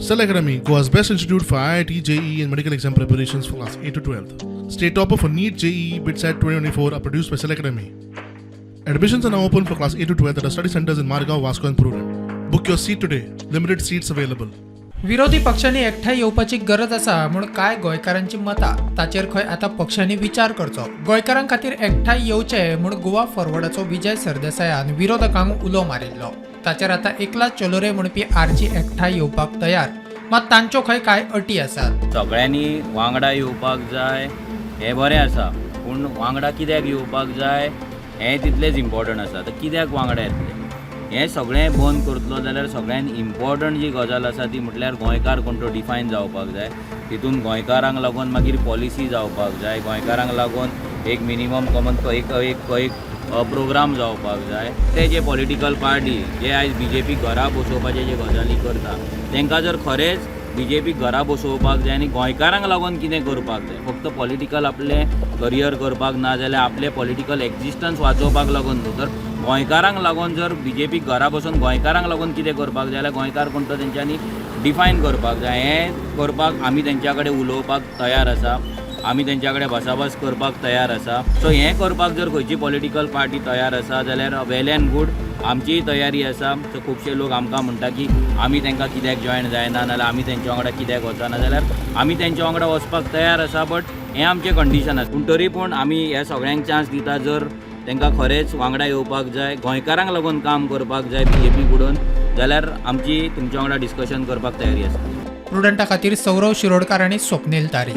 Cell Academy, Goa's best institute for IIT, JEE and medical exam preparations for class 8 to 12th. State topper for NEET, JEE, BITSAT 2024 are produced by Cell Academy. Admissions are now open for class 8 to 12th at our study centers in Margao, Vasco and Prudent. Book your seat today. Limited seats available. विरोधी पक्षांनी एकठांय येवपाची गरज आसा म्हूण कांय गोंयकारांची मतां ताचेर खंय आतां पक्षांनी विचार करचो. गोंयकारां खातीर एकठांय येवचे म्हूण गोवा फॉरवर्डाचो विजय सरदेसायान विरोधकांक उलो मारिल्लो. ताचेर आतां एकलाच चलोरे म्हणपी आरजी एकठांय येवपाक तयार, मात तांच्यो खंय कांय अटी आसात. सगळ्यांनी वांगडा येवपाक जाय हें बरें आसा, पूण वांगडा कित्याक येवपाक जाय हें तितलेंच इम्पॉर्टंट आसा. तर कित्याक वांगडा येतले हें सगळें बंद करतलो जाल्यार सगळ्यान इम्पॉर्टंट जी गजाल आसा ती म्हटल्यार गोंयकार कोण तो डिफायन जावपाक जाय. तितून गोंयकारांक लागून मागीर पॉलिसी जावपाक जाय, गोंयकारांक लागून एक मिनिमम कॉमन एक प्रोग्राम जावपाक जाय. ते जे पॉलिटिकल पार्टी जे आयज BJP घरा बसोवपाचे जे गजाली करता तांकां जर खरेंच BJP घरा बसोवपाक जाय आनी गोंयकारांक लागून कितें करपाक जाय, फक्त पॉलिटिकल आपलें करियर करपाक ना जाल्यार आपलें पॉलिटिकल एक्झिस्टन्स वाचोवपाक लागून न्हू, तर गोंयकारांक लागून जर BJP घरा बसून गोंयकारांक लागून कितें करपाक जाय जाल्यार गोंयकार कोण तो तेंच्यांनी डिफायन करपाक जाय. हें करपाक आमी तेंच्या कडेन उलोवपाक तयार आसा, आमी तेंच्या कडेन भासाभास करपाक तयार आसा. सो हें करपाक जर खंयची पॉलिटिकल पार्टी तयार आसा जाल्यार वेल एंड गूड, आमचीय तयारी आसा. सो खुबशे लोक आमकां म्हणटा की आमी तांकां कित्याक जॉयन जायना नाजाल्यार आमी तेंच्या वांगडा कित्याक वचना, जाल्यार आमी तेंच्या वांगडा वचपाक तयार आसा. बट हें आमचें कंडिशन आसा. पूण तरी पूण आमी ह्या सगळ्यांक चान्स दिता. जर तांकां खरेंच वांगडा येवपाक जाय, गोंयकारांक लागून काम करपाक जाय BJP कडून, जाल्यार आमची तुमच्या वांगडा डिस्कशन करपाक तयारी आसा. प्रुडंटा खातीर सौरव शिरोडकार आनी स्वप्नील तारी.